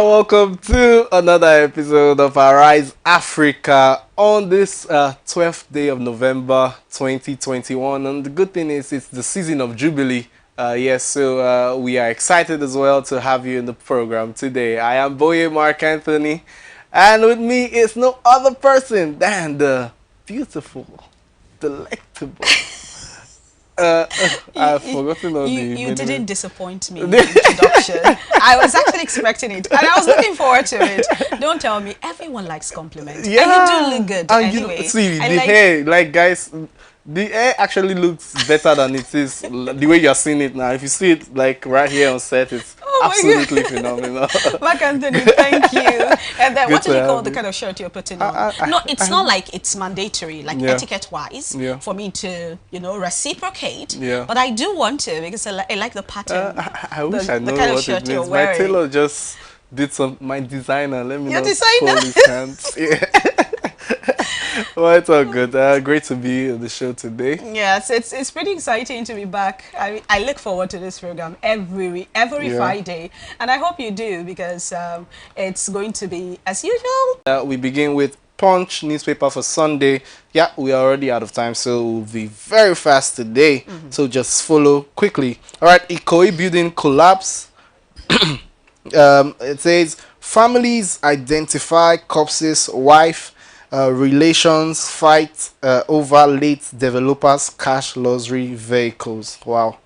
welcome to another episode of Arise Africa on this 12th day of November 2021. And the good thing is it's the season of Jubilee. So we are excited as well to have you in the program today. I am Boye Mark Anthony, and with me is no other person than the beautiful, delectable. I've forgotten all You didn't disappoint me in the introduction. I was actually expecting it, and I was looking forward to it. Don't tell me, everyone likes compliments. Yeah. And you do look good anyway. See, the hair, like guys, the hair actually looks better than it is the way you're seeing it now. If you see it like right here on set, it's absolutely phenomenal. Mark Anthony, thank you. And then what do you call the kind of shirt you're putting on? No, it's not like it's mandatory, like etiquette-wise, for me to, reciprocate. Yeah. But I do want to because I like the pattern. I wish I know what it means. My tailor just did my designer. Let me know. His hands. Yeah. Well, it's all good. Great to be on the show today. Yes, it's pretty exciting to be back. I look forward to this program every Friday, and I hope you do because it's going to be as usual. We begin with Punch newspaper for Sunday. Yeah, we are already out of time, so we'll be very fast today. So just follow quickly. All right, Ikoyi building collapse. It says families identify corpses, wife. Relations fight over late developers cash luxury vehicles. Wow.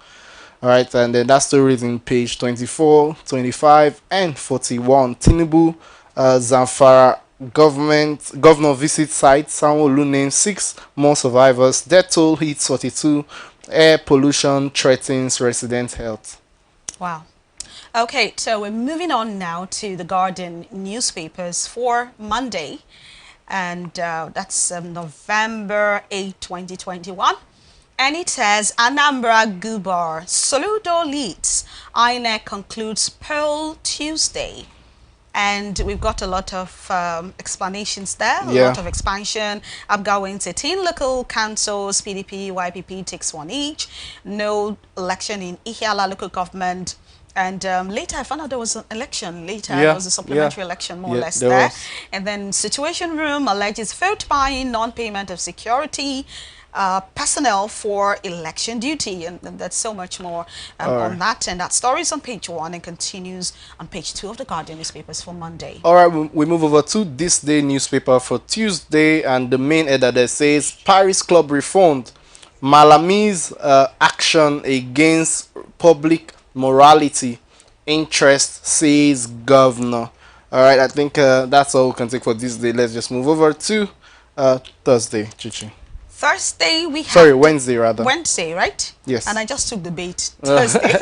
All right, and then that story is in page 24, 25 and 41. Tinubu Zamfara governor visits site. Sanwo-Olu names 6 more survivors. Death toll hits 42. Air pollution threatens resident health. Wow. Okay, so we're moving on now to the Guardian newspapers for Monday. And that's November 8, 2021. And it says, Anambra Gubar, Soludo leads. INEC concludes Pearl Tuesday. And we've got a lot of explanations there, a lot of expansion. Abga wins 18 local councils, PDP, YPP takes 1 each. No election in Ihiala local government. And later I found out there was an election. Later there was a supplementary election, more or less there. And then Situation Room alleges vote buying, non-payment of security personnel for election duty. And that's so much more on that. And that story is on page 1 and continues on page 2 of the Guardian newspapers for Monday. All right, we move over to This Day newspaper for Tuesday. And the main header there says, Paris Club reformed. Malami's action against public morality interest, says governor. All right, I think that's all we can take for this day. Let's just move over to Thursday, Chichi. Thursday we have Wednesday rather. Wednesday, right? Yes. And I just took the bait. Thursday.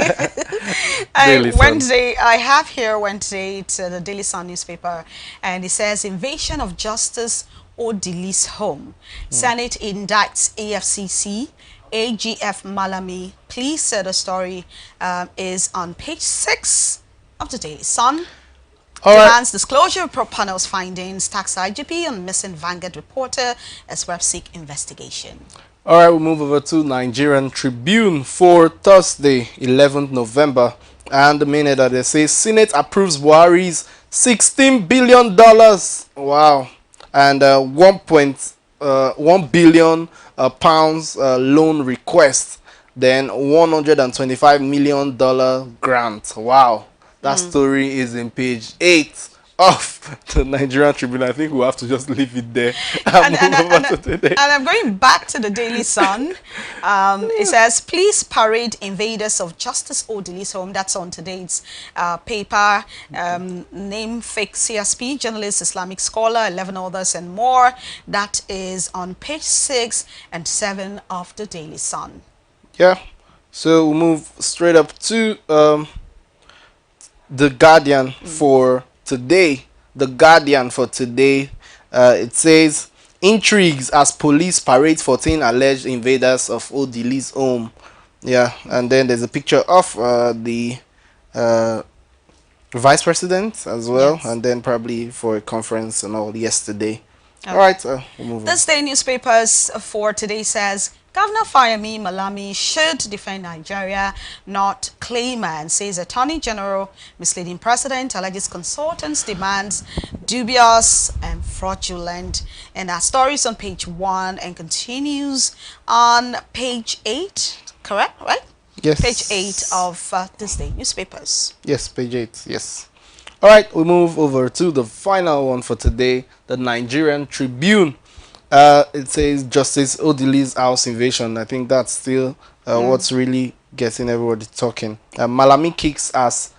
Wednesday, I have here Wednesday, it's the Daily Sun newspaper, and it says invasion of Justice Odili's home. Senate indicts AFCC. AGF Malami, please say the story is on page 6 of the Daily Sun. Demands disclosure of panel's findings, tax IGP on missing Vanguard reporter as well seek investigation. All right, we'll move over to Nigerian Tribune for Thursday, 11th November. And the main header there says, Senate approves Buhari's $16 billion. Wow. And 1 billion pounds loan request, then $125 million grant. Wow, that story is in page 8 of the Nigerian Tribune. I think we'll have to just leave it there and I'm going back to the Daily Sun. It says, police parade invaders of Justice Odili's home. That's on today's paper. Name fake CSP, journalist, Islamic scholar, 11 others and more. That is on page 6 and 7 of the Daily Sun. Yeah, so we'll move straight up to the Guardian for today. The Guardian for today, it says, intrigues as police parade 14 alleged invaders of Odili's home. Yeah, and then there's a picture of the vice president as well, and then probably for a conference and all yesterday. Okay. All right, we'll move on. This day newspapers for today says, Governor Fayemi Malami should defend Nigeria, not claimant, says Attorney General. Misleading president, alleges consultants' demands dubious and fraudulent. And our story is on page 1 and continues on page 8, correct, right? Yes. Page 8 of this day newspapers. Yes, page 8, yes. All right, we move over to the final one for today, the Nigerian Tribune. It says Justice Odili's house invasion. I think that's still what's really getting everybody talking. Malami kicks as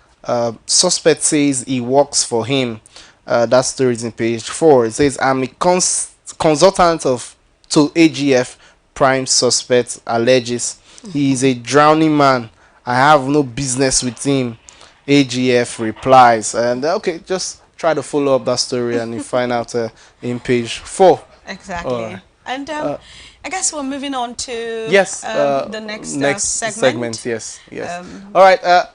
suspect says he works for him. That story is in page 4. It says, I'm a consultant to AGF, prime suspect alleges. He is a drowning man. I have no business with him. AGF replies. And okay, just try to follow up that story and you find out in page 4. Exactly. And I guess we're moving on to yes, the next segment. Yes. All right.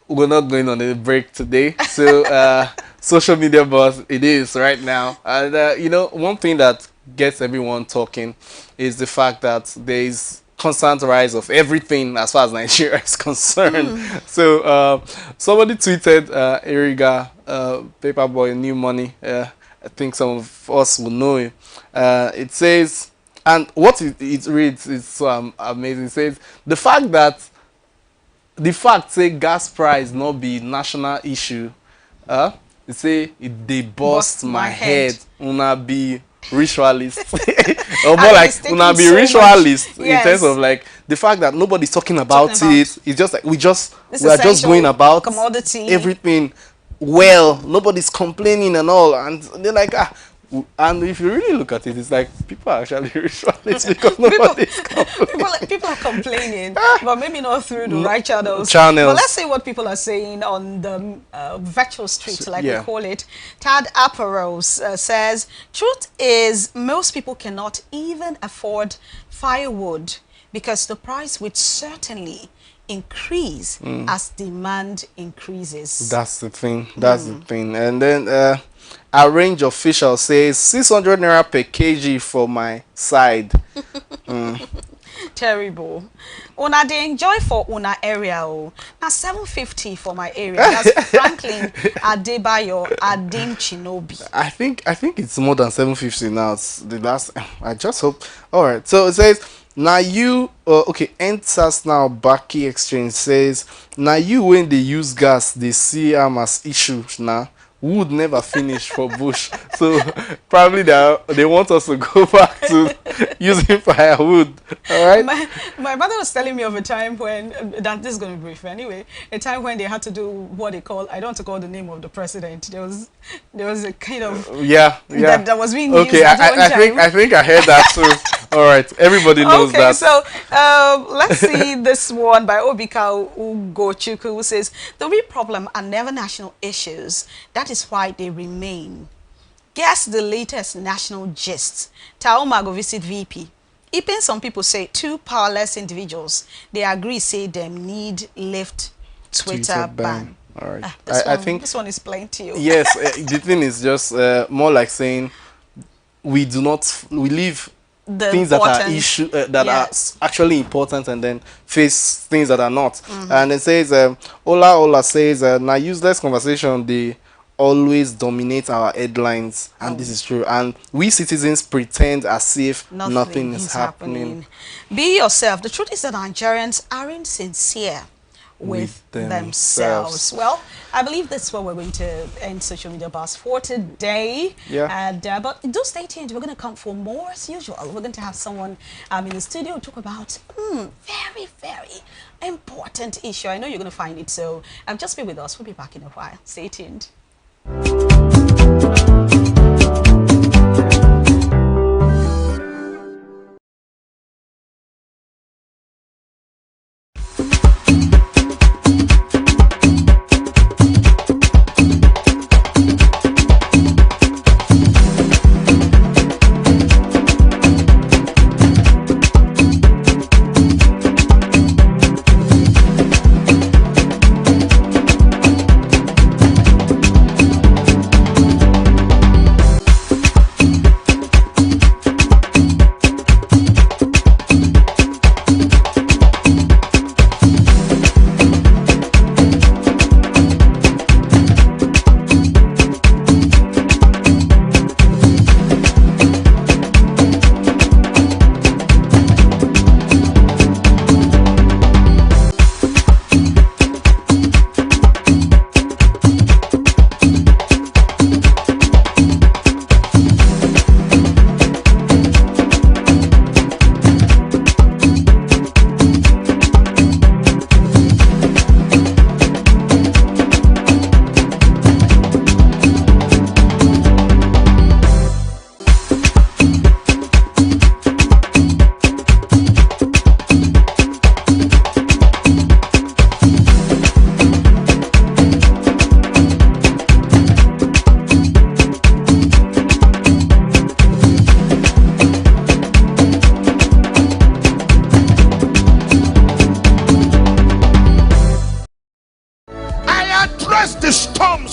We're not going on a break today. So social media buzz it is right now. And you know, one thing that gets everyone talking is the fact that there is constant rise of everything as far as Nigeria is concerned. So somebody tweeted Eriga Paperboy New Money. I think some of us will know it. It says, and what it reads is so amazing. It says the fact say gas price not be national issue. It say they bust my head. Una be ritualist, or more like una be ritualist in terms of like the fact that nobody's talking about it. It's just like we are just going about commodity everything well. Nobody's complaining and all, and they're like and if you really look at it, it's like people are actually ritualists because nobody's complaining. People are complaining, but maybe not through the right channels. But let's see what people are saying on the virtual street, like we call it. Tad Aparos says, truth is most people cannot even afford firewood because the price would certainly increase as demand increases. That's the thing. That's the thing. And then our range official says 600 naira per kg for my side. Terrible. Una they enjoy for una area. Now 750 for my area. That's Franklin Adebayo Adim Chinobi. I think it's more than 750 now. It's the last. I just hope. All right. So it says. Now you okay, enters now Baki Exchange says now you when they use gas they see as issue now wood never finish for bush, so probably they want us to go back to using firewood. All right. My mother was telling me of a time when that this is going to be brief anyway. A time when they had to do what they call, I don't want to call the name of the president. There was a kind of that was being used. Okay, I think I heard that too. All right, everybody knows that. So let's see this one by Obika Ugochukwu, who says the real problem are never national issues. That is why they remain. Guess the latest national gist. Taoma go visit VP. Even some people say two powerless individuals. They agree say them need lift Twitter ban. All right. I think this one is plain to you. Yes, the thing is just more like saying we leave the things that are are actually important and then face things that are not. And it says Ola says now useless conversation they always dominate our headlines, and this is true, and we citizens pretend as if nothing is happening. Be yourself. The truth is that Nigerians aren't sincere with themselves. Well, I believe that's where we're going to end social media buzz for today. And but do stay tuned. We're going to come for more as usual. We're going to have someone in the studio talk about very, very important issue. I know you're going to find it, so just be with us. We'll be back in a while. Stay tuned.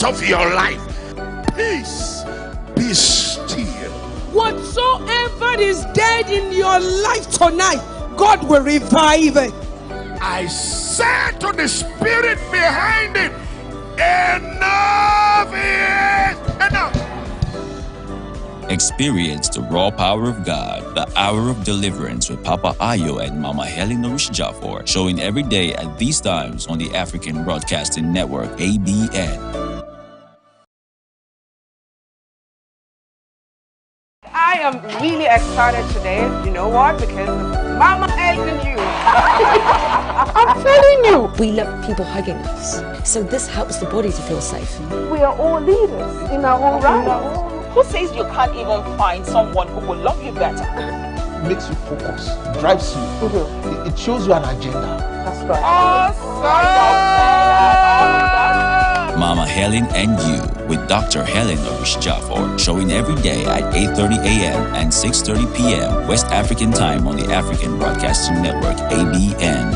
of your life. Peace, be still. Whatsoever is dead in your life tonight, God will revive it. I said to the spirit behind it, enough is enough. Experience the raw power of God, the hour of deliverance with Papa Ayo and Mama Helen Norish Jaffor, showing every day at these times on the African Broadcasting Network, ABN. I am really excited today. You know what? Because Mama helping you. I'm telling you. We love people hugging us. So this helps the body to feel safe. We are all leaders in our own right. Who says you can't even find someone who will love you better? Makes you focus, drives you. It shows you an agenda. That's right. Awesome. Mama Helen and You with Dr. Helen Norish Jaffor, showing every day at 8:30 a.m. and 6:30 p.m. West African time on the African Broadcasting Network, ABN.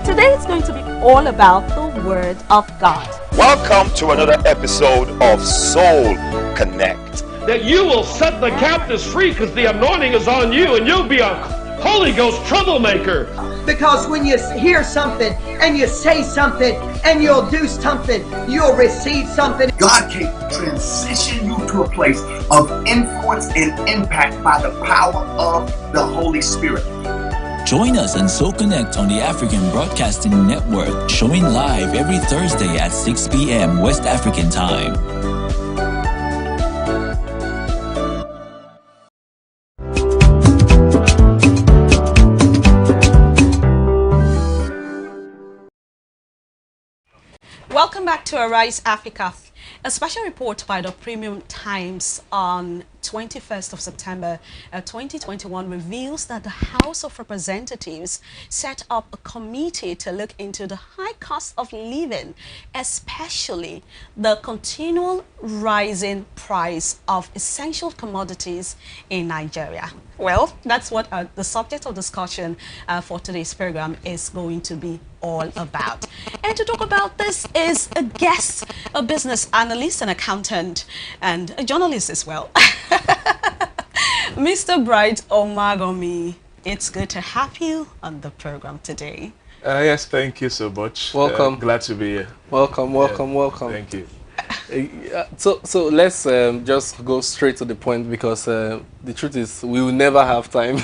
Today it's going to be all about the Word of God. Welcome to another episode of Soul Connect. That you will set the captives free because the anointing is on you and you'll be a Holy Ghost troublemaker. Because when you hear something and you say something and you'll do something, you'll receive something. God can transition you to a place of influence and impact by the power of the Holy Spirit. Join us and So Connect on the African Broadcasting Network, showing live every Thursday at 6 p.m. West African time. Welcome back to Arise Africa. A special report by the Premium Times on 21st of September 2021 reveals that the House of Representatives set up a committee to look into the high cost of living, especially the continual rising price of essential commodities in Nigeria. Well, that's what the subject of discussion for today's program is going to be all about. And to talk about this is a guest, a business analyst, an accountant, and a journalist as well. Mr. Bright Omagomi, it's good to have you on the program today. Yes, thank you so much. Welcome. Glad to be here. Welcome. Welcome. Thank you. So let's just go straight to the point, because the truth is we will never have time.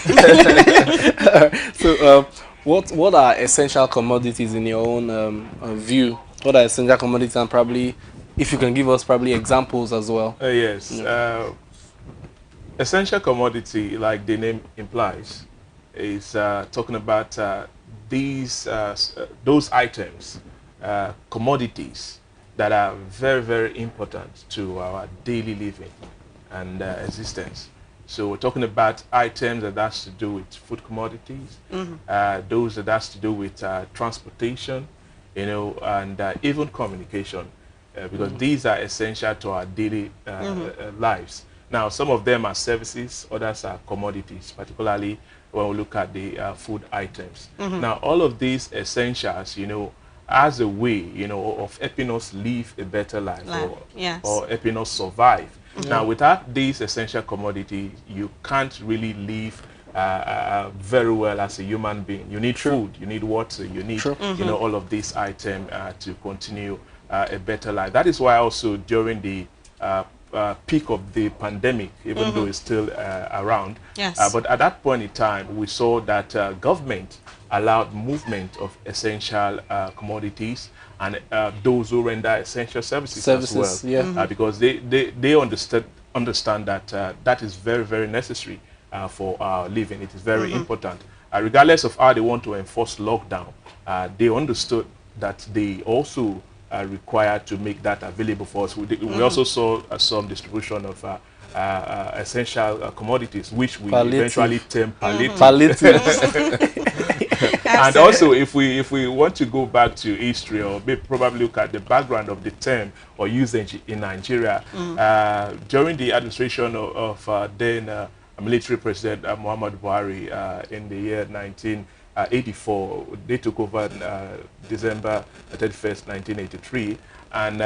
So what are essential commodities in your own view? What are essential commodities, and probably if you can give us probably examples as well? Yes. Yeah. Essential commodity, like the name implies, is talking about those items, commodities that are very, very important to our daily living and existence. So we're talking about items that has to do with food commodities, those that has to do with transportation, and even communication, because these are essential to our daily lives. Now, some of them are services, others are commodities, particularly when we look at the food items. Now, all of these essentials, as a way, of helping us live a better life, or helping us survive. Now, without these essential commodities, you can't really live very well as a human being. You need food, you need water, you need, all of these items to continue a better life. That is why also during the peak of the pandemic, even though it's still around, but at that point in time, we saw that government allowed movement of essential commodities and those who render essential services as well, because they understand that that is very, very necessary for our living. It is very important. Regardless of how they want to enforce lockdown, they understood that they also are required to make that available for us. We also saw some distribution of essential commodities, which we eventually term palliative. And also, if we want to go back to history, or maybe probably look at the background of the term or usage in Nigeria, during the administration of then military president Muhammad Buhari in the year 84. They took over December 31st, 1983. And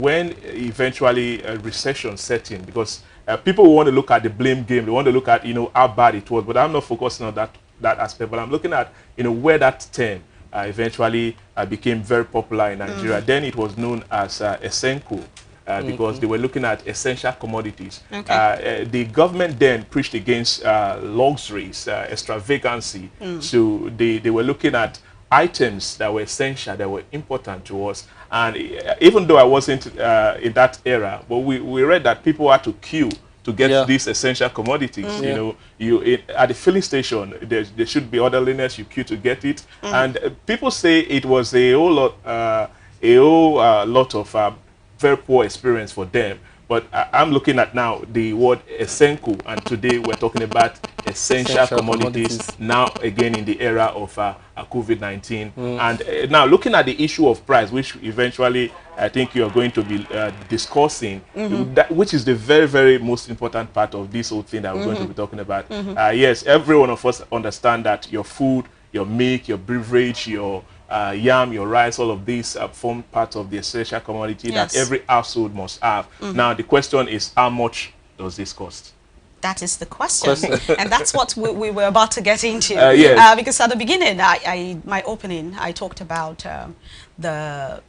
when eventually a recession set in, because people want to look at the blame game, they want to look at, how bad it was, but I'm not focusing on that aspect, but I'm looking at, where that term eventually became very popular in Nigeria. Then it was known as Esenko. Because they were looking at essential commodities. Okay. The government then preached against luxuries, extravagancy. So they were looking at items that were essential, that were important to us. And even though I wasn't in that era, but we read that people had to queue to get these essential commodities. At the filling station, there should be orderliness. You queue to get it, and people say it was a whole lot of very poor experience for them. But I'm looking at now the word Esenko, and today we're talking about essential commodities, now again in the era of COVID-19. And now looking at the issue of price, which eventually I think you're going to be discussing, which is the very, very most important part of this whole thing that we're going to be talking about. Yes, every one of us understand that your food, your milk, your beverage, your yam, your rice, all of these form part of the essential commodity that every household must have. Now the question is, how much does this cost? That is the question. And that's what we were about to get into. Yes. Because at the beginning, my opening, I talked about the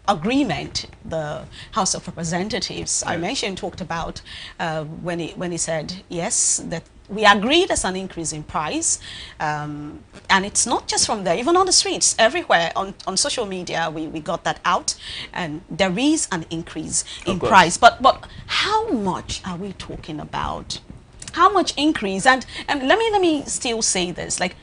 agreement the House of Representatives I mentioned talked about when he said yes, that we agreed there's an increase in price, and it's not just from there, even on the streets, everywhere on social media we got that out, and there is an increase in price. But how much are we talking about? How much increase? And let me still say this, like,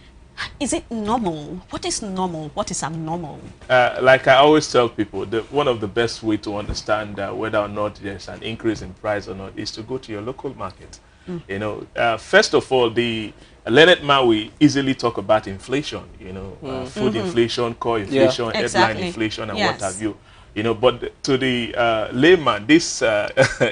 is it normal? What is normal? What is abnormal? Like I always tell people, one of the best way to understand whether or not there's an increase in price or not is to go to your local market. First of all, the learned man will easily talk about inflation, food inflation, core inflation, headline inflation, and what have you. But to the layman, this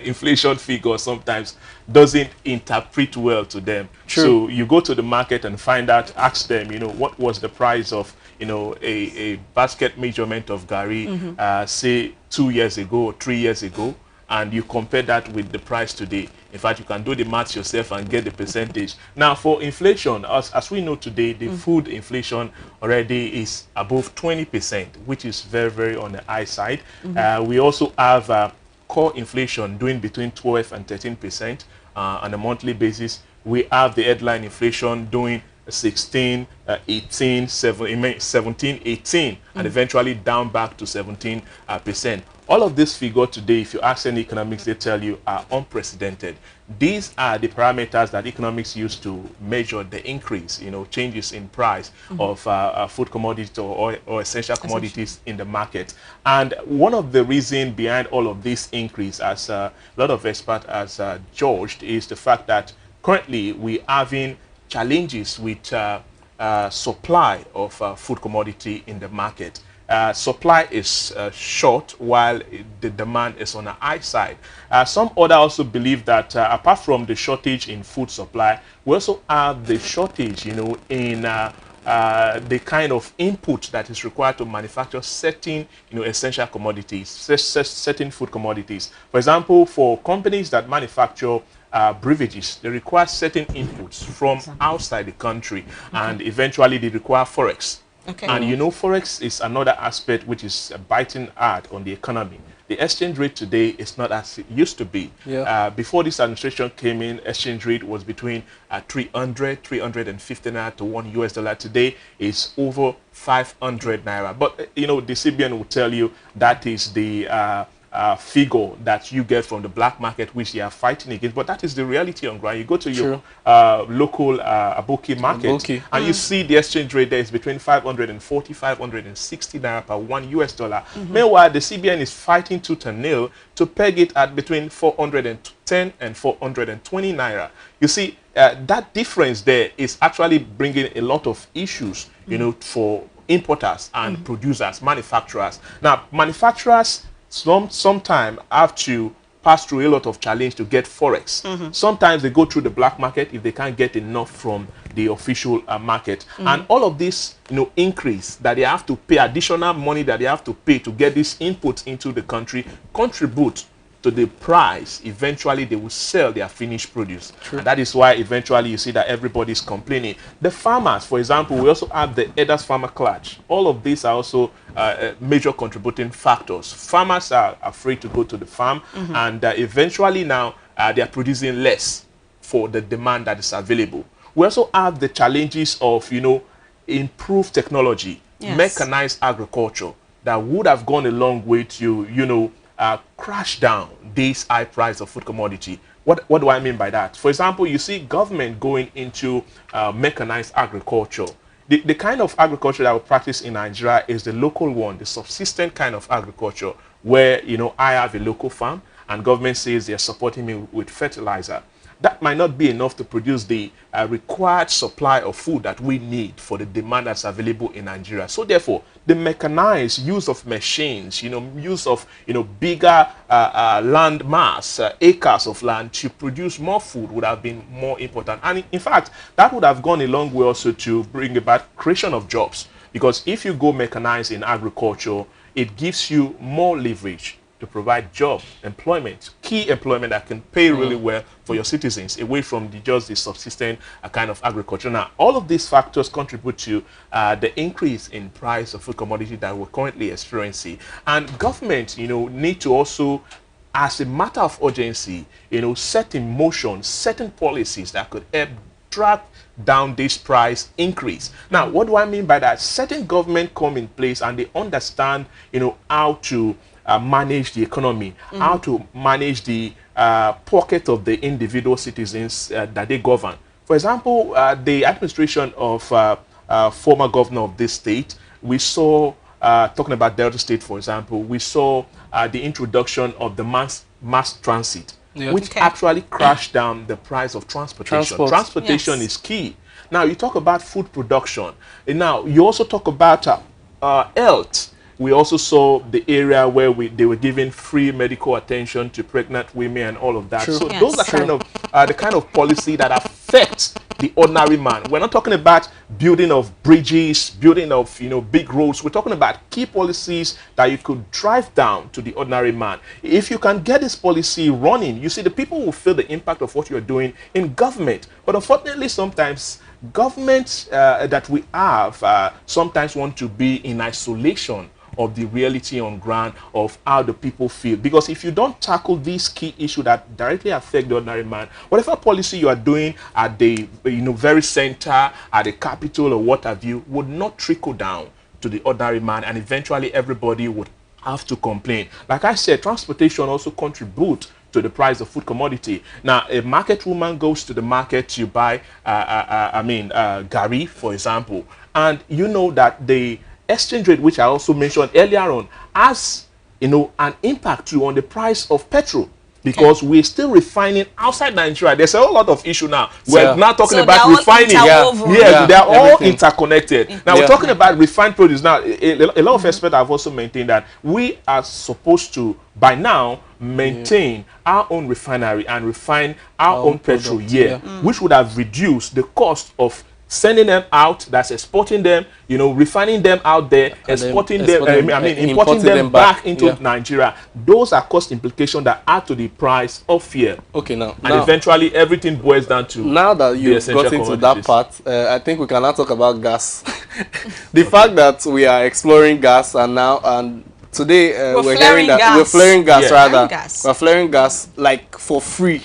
inflation figure sometimes doesn't interpret well to them. So you go to the market and find out, ask them, what was the price of, a basket measurement of gari, say 2 years ago or 3 years ago, and you compare that with the price today. In fact, you can do the maths yourself and get the percentage. Now, for inflation, as we know today, the food inflation already is above 20%, which is very, very on the high side. We also have core inflation doing between 12 and 13% on a monthly basis. We have the headline inflation doing 16, 18, 17, 18, and eventually down back to 17%. All of this figure today, if you ask any economics, they tell you are unprecedented. These are the parameters that economics use to measure the increase, changes in price of food commodities or essential commodities in the market. And one of the reasons behind all of this increase, as a lot of experts has judged, is the fact that currently we're having challenges with supply of food commodity in the market. Supply is short while the demand is on the high side. Some others also believe that apart from the shortage in food supply, we also have the shortage, in the kind of input that is required to manufacture certain, essential commodities, certain food commodities. For example, for companies that manufacture beverages, they require certain inputs from outside the country, and eventually they require forex. And forex is another aspect which is biting hard on the economy. The exchange rate today is not as it used to be. Before this administration came in, exchange rate was between 350 naira to $1 today is over 500 naira. But the CBN will tell you that is the figure that you get from the black market, which they are fighting against. But that is the reality on ground. You go to your local Aboki market, and you see the exchange rate there is between 540, 560 naira per $1. Meanwhile, the CBN is fighting tooth and nail to peg it at between 410 and 420 naira. You see, that difference there is actually bringing a lot of issues, for importers and producers, manufacturers. Now, manufacturers sometimes have to pass through a lot of challenge to get forex. Sometimes they go through the black market if they can't get enough from the official market. And all of this, increase that they have to pay, additional money that they have to pay to get these inputs into the country, contribute to the price eventually they will sell their finished produce. And that is why eventually you see that everybody is complaining. The farmers, for example, we also have the Elders Farmer Clutch. All of these are also major contributing factors. Farmers are afraid to go to the farm, and eventually now they are producing less for the demand that is available. We also have the challenges of, improved technology, mechanized agriculture, that would have gone a long way to, crash down this high price of food commodity. What do I mean by that? For example, you see government going into mechanized agriculture. The kind of agriculture that we practice in Nigeria is the local one, the subsistent kind of agriculture, where, I have a local farm and government says they're supporting me with fertilizer. That might not be enough to produce the required supply of food that we need for the demand that's available in Nigeria. So therefore, the mechanized use of machines, use of, bigger land mass, acres of land to produce more food would have been more important. And in fact, that would have gone a long way also to bring about creation of jobs. Because if you go mechanized in agriculture, it gives you more leverage to provide job, employment, key employment that can pay really well for your citizens, away from just the subsistent kind of agriculture. Now, all of these factors contribute to the increase in price of food commodity that we're currently experiencing. And government, need to also, as a matter of urgency, set in motion certain policies that could help track down this price increase. Now, what do I mean by that? Certain government come in place and they understand, how to manage the economy, how to manage the pocket of the individual citizens that they govern. For example, the administration of former governor of this state, we saw, talking about Delta State, for example, we saw the introduction of the mass transit, which actually crashed down the price of transportation. Transportation is key. Now, you talk about food production. And now, you also talk about health. We also saw the area where they were giving free medical attention to pregnant women and all of that. So those are kind of the kind of policy that affects the ordinary man. We're not talking about building of bridges, building of big roads. We're talking about key policies that you could drive down to the ordinary man. If you can get this policy running, you see the people will feel the impact of what you're doing in government. But unfortunately, sometimes governments that we have sometimes want to be in isolation of the reality on ground of how the people feel. Because if you don't tackle these key issues that directly affect the ordinary man, whatever policy you are doing at the very center, at the capital or what have you, would not trickle down to the ordinary man, and eventually everybody would have to complain. Like I said, transportation also contributes to the price of food commodity. Now, a market woman goes to the market to buy, gari, for example, and you know that the exchange rate, which I also mentioned earlier on, has an impact too on the price of petrol, because we're still refining outside Nigeria. There's a whole lot of issue now. We're now talking about refining. They are all interconnected. Now we're talking about refined produce. Now a lot of experts have also maintained that we are supposed to by now maintain our own refinery and refine our own petrol which would have reduced the cost of sending them out, that's exporting them, refining them out there, exporting them, importing them back into Nigeria. Those are cost implications that add to the price of fuel. And eventually everything boils down to, now that you've got into that part, I think we can now talk about gas. The fact that we are exploring gas, and today we're hearing that we're flaring gas, we're flaring gas like for free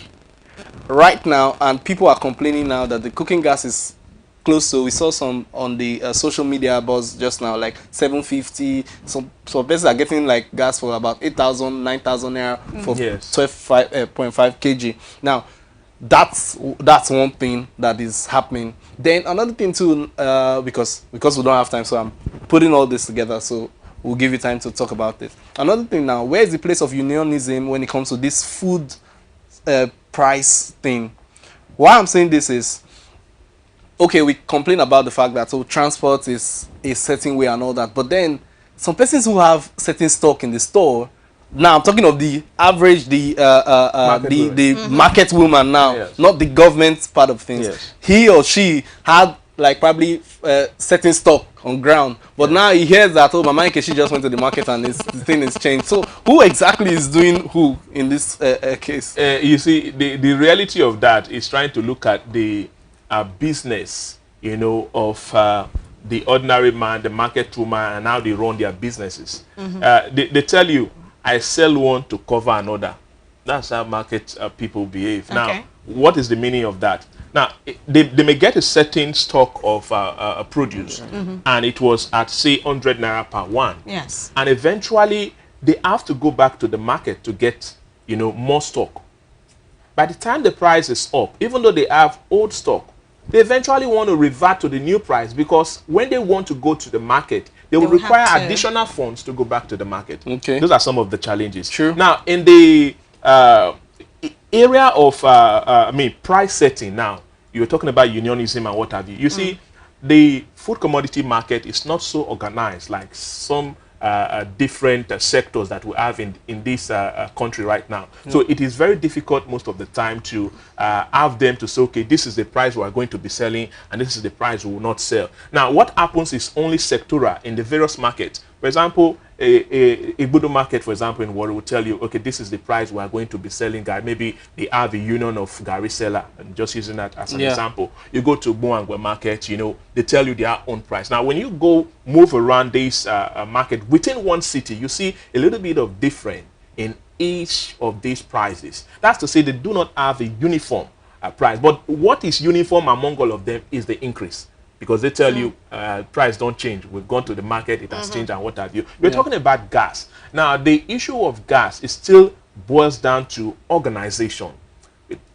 right now, and people are complaining now that the cooking gas is close. So we saw some on the social media buzz just now, like 750. So places are getting like gas for about 8,000, 9,000 naira for 12.5 kg. Now, that's one thing that is happening. Then another thing too, because we don't have time, so I'm putting all this together. So we'll give you time to talk about it. Another thing now, where is the place of unionism when it comes to this food price thing? Why I'm saying this is, okay, we complain about the fact that transport is a certain way and all that, but then some persons who have certain stock in the store Now I'm talking of the average, market woman now, yes. not the government part of things. Yes. He or she had like probably certain stock on ground, but now he hears that, oh, Mama Nkechi just went to the market and the thing is changed. So who exactly is doing who in this case? You see, the reality of that is trying to look at the business, you know, of the ordinary man, the market woman, and how they run their businesses. They tell you, I sell one to cover another. That's how market people behave. Okay. Now, what is the meaning of that? Now, they may get a certain stock of produce, and it was at, say, 100 naira per one. Yes. And eventually, they have to go back to the market to get, you know, more stock. By the time the price is up, even though they have old stock, they eventually want to revert to the new price, because when they want to go to the market, they will require additional funds to go back to the market. Okay. Those are some of the challenges. True. Now, in the area of price setting, now you're talking about unionism and what have you. You see, the food commodity market is not so organized like some different sectors that we have in this country right now. So it is very difficult most of the time to have them to say, okay, this is the price we are going to be selling and this is the price we will not sell. Now, what happens is only sectoral in the various markets. For example, a Igbodo market, for example, in Warri will tell you, okay, this is the price we are going to be selling Gari. Maybe they have a union of Gari seller, and just using that as an example. You go to Buangwe market, you know, they tell you their own price. Now, when you go move around this market within one city, you see a little bit of difference in each of these prices. That's to say they do not have a uniform price. But what is uniform among all of them is the increase. Because they tell you price don't change. We've gone to the market, it has changed and what have you. We're talking about gas. Now, the issue of gas is still boils down to organization.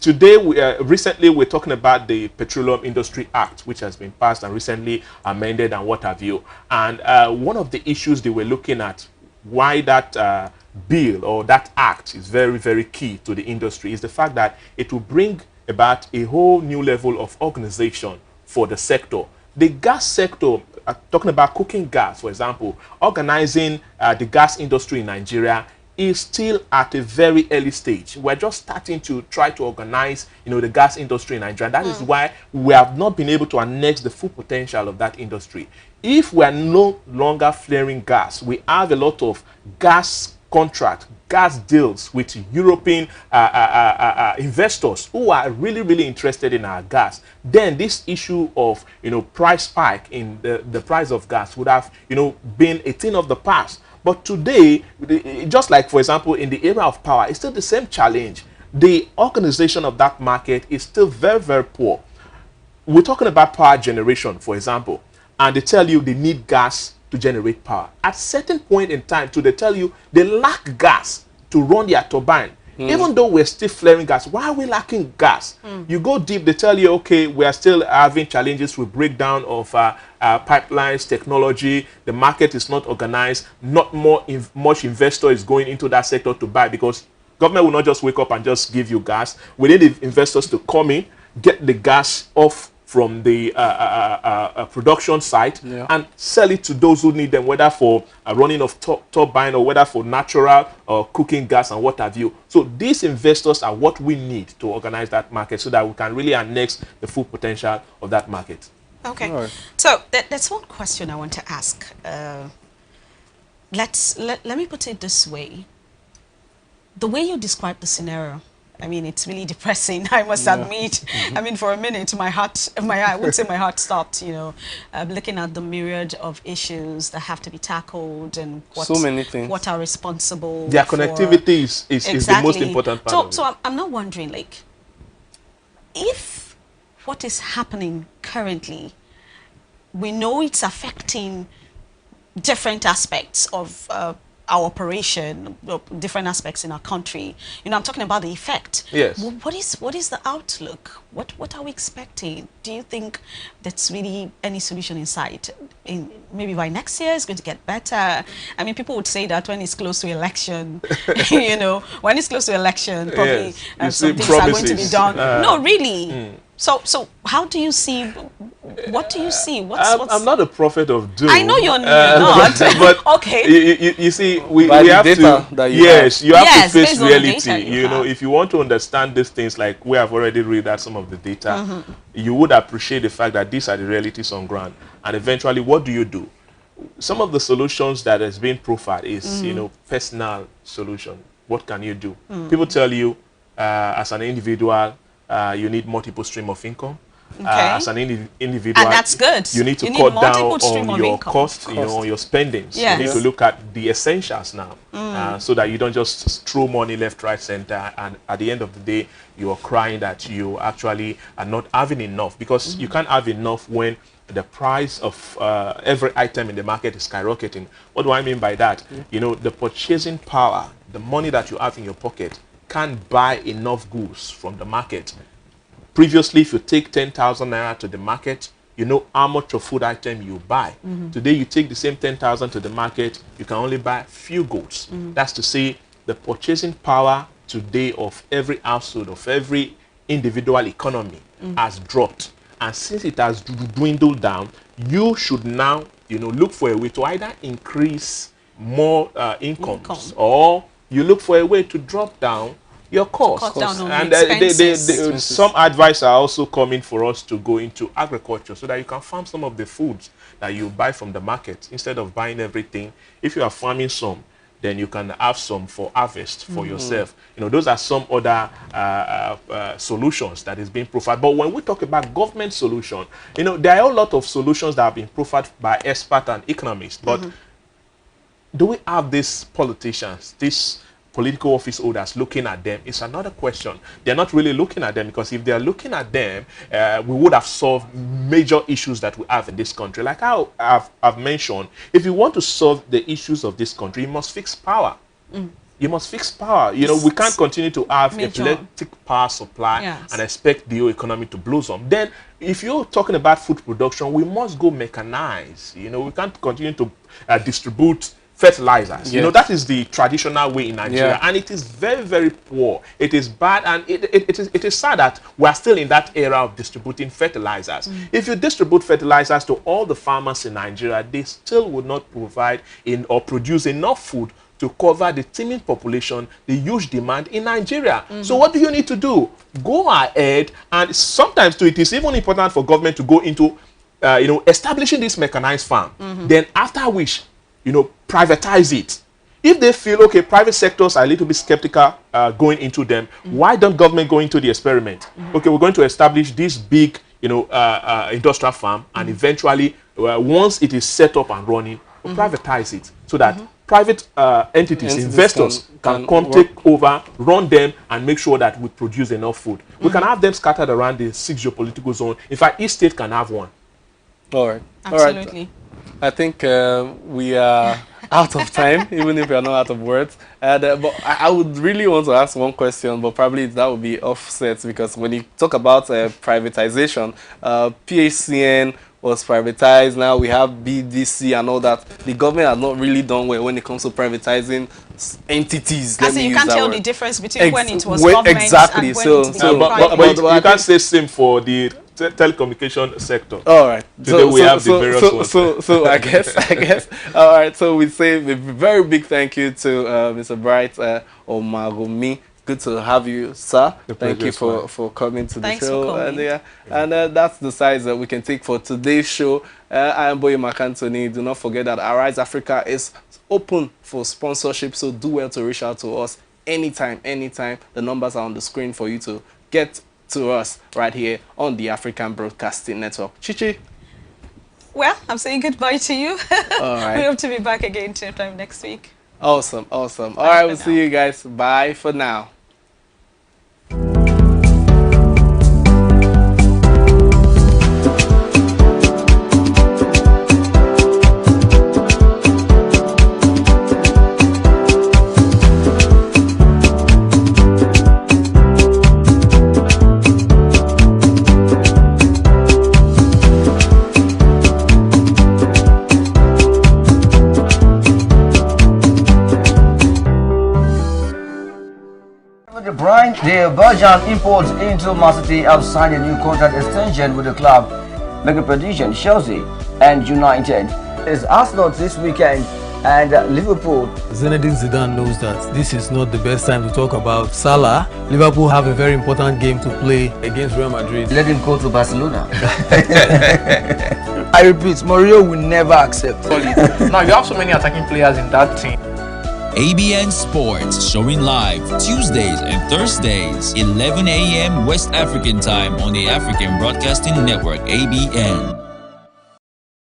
Today, recently, we're talking about the Petroleum Industry Act, which has been passed and recently amended and what have you. And one of the issues they were looking at, why that bill or that act is very, very key to the industry, is the fact that it will bring about a whole new level of organization for the sector. The gas sector, talking about cooking gas, for example, organizing the gas industry in Nigeria is still at a very early stage. We're just starting to try to organize, you know, the gas industry in Nigeria. That is why we have not been able to annex the full potential of that industry. If we are no longer flaring gas, we have a lot of gas contract, gas deals with European investors who are really, really interested in our gas, then this issue of, you know, price spike in the price of gas would have, you know, been a thing of the past. But today, just like, for example, in the area of power, it's still the same challenge. The organization of that market is still very, very poor. We're talking about power generation, for example, and they tell you they need gas to generate power. At a certain point in time, they tell you they lack gas to run their turbine. Even though we're still flaring gas, why are we lacking gas? You go deep, they tell you, okay, we are still having challenges with breakdown of pipelines, technology, the market is not organized, not much investor is going into that sector to buy, because government will not just wake up and just give you gas. We need the investors to come in, get the gas off from the production site and sell it to those who need them, whether for running of turbine or whether for natural or cooking gas and what have you. So these investors are what we need to organize that market so that we can really annex the full potential of that market. Okay. Right. So that's one question I want to ask. Let me put it this way. The way you describe the scenario, I mean, it's really depressing, I must admit. I mean, for a minute, I would say my heart stopped, you know, looking at the myriad of issues that have to be tackled and so many things. What are responsible. Their connectivity is the most important part of it. So I'm not wondering, like, if what is happening currently, we know it's affecting different aspects of our operation, different aspects in our country. You know, I'm talking about the effect. Yes. What is the outlook? What are we expecting? Do you think that's really any solution in sight? Maybe by next year it's going to get better. I mean, people would say that when it's close to election, you know, when it's close to election, probably some things are going to be done. No, really. So how do you see What do you see? I'm not a prophet of doom. I know you're not. But okay. You see, we have to. Yes, you have to face reality. You know, if you want to understand these things, like we have already read out some of the data, you would appreciate the fact that these are the realities on ground. And eventually, what do? Some of the solutions that has been profiled is, you know, personal solution. What can you do? People tell you, as an individual, you need multiple stream of income. As an individual, and that's good. You need to cut down on your cost, you know, your spendings. Yes. You need to look at the essentials now, so that you don't just throw money left, right, center, and at the end of the day, you are crying that you actually are not having enough, because you can't have enough when the price of every item in the market is skyrocketing. What do I mean by that? You know, the purchasing power, the money that you have in your pocket, can't buy enough goods from the market. Previously, if you take 10,000 naira to the market, you know how much of food item you buy. Today, you take the same 10,000 to the market, you can only buy few goods. That's to say, the purchasing power today of every household, of every individual economy has dropped. And since it has dwindled down, you should now, you know, look for a way to either increase more incomes, or you look for a way to drop down your costs. And some advice are also coming for us to go into agriculture, so that you can farm some of the foods that you buy from the market instead of buying everything. If you are farming some, then you can have some for harvest for yourself. You know, those are some other solutions that is being profiled. But when we talk about government solution, you know, there are a lot of solutions that have been profiled by experts and economists. But do we have these politicians, these political office holders looking at them? It's another question. They're not really looking at them, because if they're looking at them, we would have solved major issues that we have in this country. Like how I've mentioned, if you want to solve the issues of this country, you must fix power. You must fix power. You know, we can't continue to have electric power supply and expect the whole economy to blossom. Then, if you're talking about food production, we must go mechanize. You know, we can't continue to distribute fertilizers. You know, that is the traditional way in Nigeria, and it is very, very poor. It is bad, and it is sad that we are still in that era of distributing fertilizers. If you distribute fertilizers to all the farmers in Nigeria, they still would not provide or produce enough food to cover the teeming population, the huge demand in Nigeria. So what do you need to do? Go ahead, and sometimes too, it is even important for government to go into you know, establishing this mechanized farm. Then after which, you know, privatize it. If they feel, okay, private sectors are a little bit skeptical going into them, why don't government go into the experiment? Okay, we're going to establish this big, you know, industrial farm, and eventually, once it is set up and running, we'll privatize it, so that private entities, investors can come take over, run them, and make sure that we produce enough food. We can have them scattered around the 6 geopolitical zone. In fact, each state can have one. All right. Absolutely. All right. I think we are out of time, even if we are not out of words. But I would really want to ask one question, but probably that would be offset, because when you talk about privatization, PHCN was privatized. Now we have BDC and all that. The government has not really done well when it comes to privatizing entities. As in, you can't tell the difference between when it was government and when it became private. But you can't say same for the telecommunication sector. All right. Today we have the various ones. So I guess. All right. So we say a very big thank you to Mr. Bright Omagomi. Good to have you, sir. Thank you for coming to the show. And that's the size that we can take for today's show. I am Boye Makantoni. Do not forget that Arise Africa is open for sponsorship, so do well to reach out to us anytime. The numbers are on the screen for you to get to us right here on the African Broadcasting Network. Chichi. Well, I'm saying goodbye to you. All right. We hope to be back again sometime next week. Awesome. All right, we'll see you guys. Bye for now. The Belgian imports into Man City have signed a new contract extension with the club. make a prediction. Chelsea and United. It's Arsenal this weekend and Liverpool. Zinedine Zidane knows that this is not the best time to talk about Salah. Liverpool have a very important game to play against Real Madrid. Let him go to Barcelona. I repeat, Mourinho will never accept. Now you have so many attacking players in that team. ABN Sports, showing live Tuesdays and Thursdays, 11 a.m. West African time on the African Broadcasting Network, ABN.